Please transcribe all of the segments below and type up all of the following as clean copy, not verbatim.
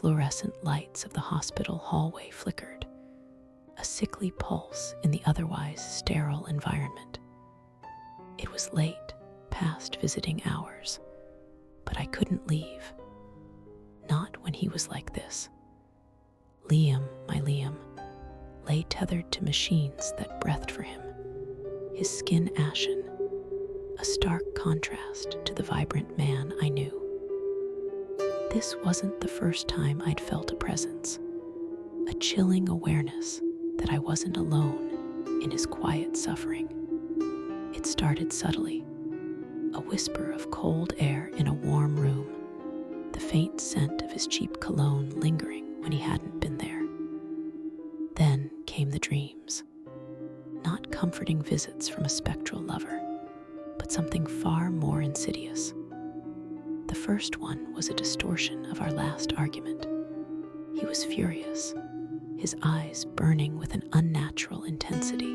fluorescent lights of the hospital hallway flickered, a sickly pulse in the otherwise sterile environment. It was late, past visiting hours, but I couldn't leave. Not when he was like this. Liam, my Liam, lay tethered to machines that breathed for him, his skin ashen, a stark contrast to the vibrant man I knew. This wasn't the first time I'd felt a presence, a chilling awareness that I wasn't alone in his quiet suffering. It started subtly, a whisper of cold air in a warm room, the faint scent of his cheap cologne lingering when he hadn't been there. Then came the dreams, not comforting visits from a spectral lover, but something far more insidious. The first one was a distortion of our last argument. He was furious, his eyes burning with an unnatural intensity,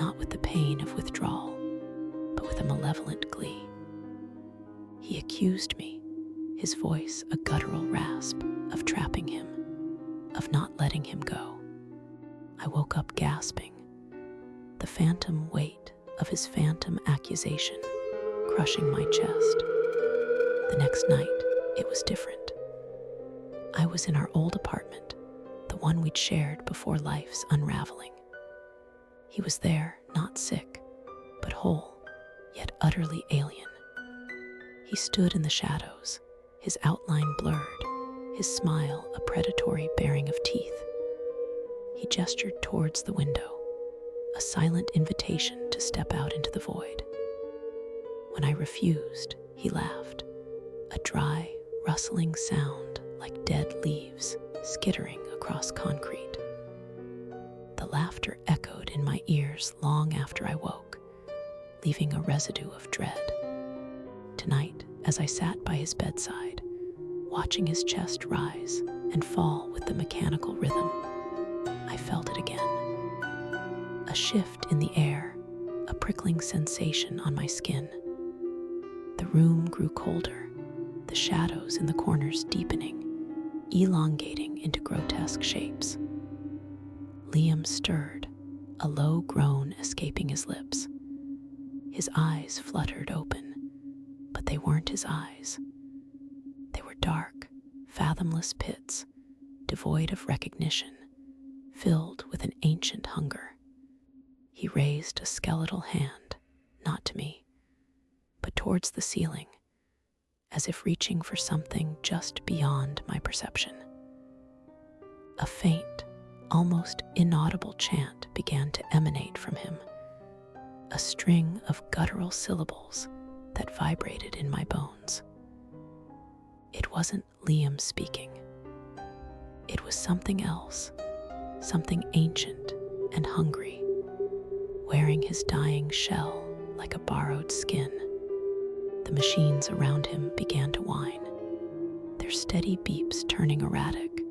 not with the pain of withdrawal, but with a malevolent glee. He accused me, his voice a guttural rasp, of trapping him, of not letting him go. I woke up gasping, the phantom weight of his phantom accusation crushing my chest. The next night, it was different. I was in our old apartment, the one we'd shared before life's unraveling. He was there, not sick, but whole, yet utterly alien. He stood in the shadows, his outline blurred, his smile a predatory baring of teeth. He gestured towards the window, a silent invitation to step out into the void. When I refused, he laughed, a dry, rustling sound like dead leaves skittering across concrete. The laughter echoed in my ears long after I woke, leaving a residue of dread. Tonight, as I sat by his bedside, watching his chest rise and fall with the mechanical rhythm, I felt it again. A shift in the air, a prickling sensation on my skin. The room grew colder, the shadows in the corners deepening, elongating into grotesque shapes. Liam stirred, a low groan escaping his lips. His eyes fluttered open, but they weren't his eyes. They were dark, fathomless pits, devoid of recognition, filled with an ancient hunger. He raised a skeletal hand, not to me, but towards the ceiling, as if reaching for something just beyond my perception. A faint, almost inaudible chant began to emanate from him, a string of guttural syllables that vibrated in my bones. It wasn't Liam speaking. It was something else, something ancient and hungry, wearing his dying shell like a borrowed skin. The machines around him began to whine, their steady beeps turning erratic,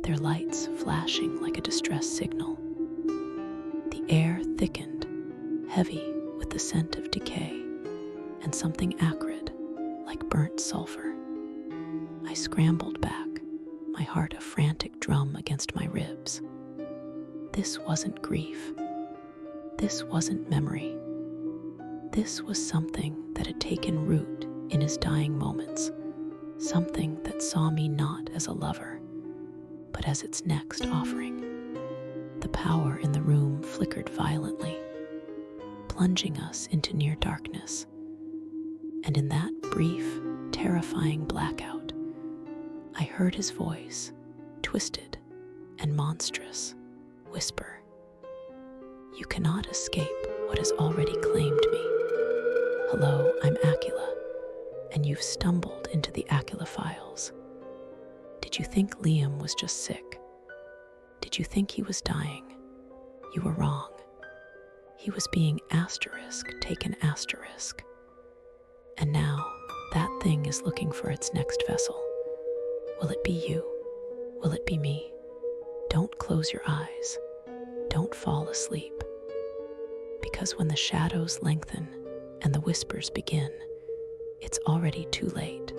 their lights flashing like a distress signal. The air thickened, heavy with the scent of decay and something acrid like burnt sulfur. I scrambled back, my heart a frantic drum against my ribs. This wasn't grief. This wasn't memory. This was something that had taken root in his dying moments, something that saw me not as a lover, but as its next offering. The power in the room flickered violently, plunging us into near darkness. And in that brief, terrifying blackout, I heard his voice, twisted and monstrous, whisper, "You cannot escape what has already claimed me. Hello, I'm Aqeela, and you've stumbled into the Aqeela files. Did you think Liam was just sick? Did you think he was dying? You were wrong. He was being taken asterisk. And now, that thing is looking for its next vessel. Will it be you? Will it be me? Don't close your eyes. Don't fall asleep. Because when the shadows lengthen and the whispers begin, it's already too late.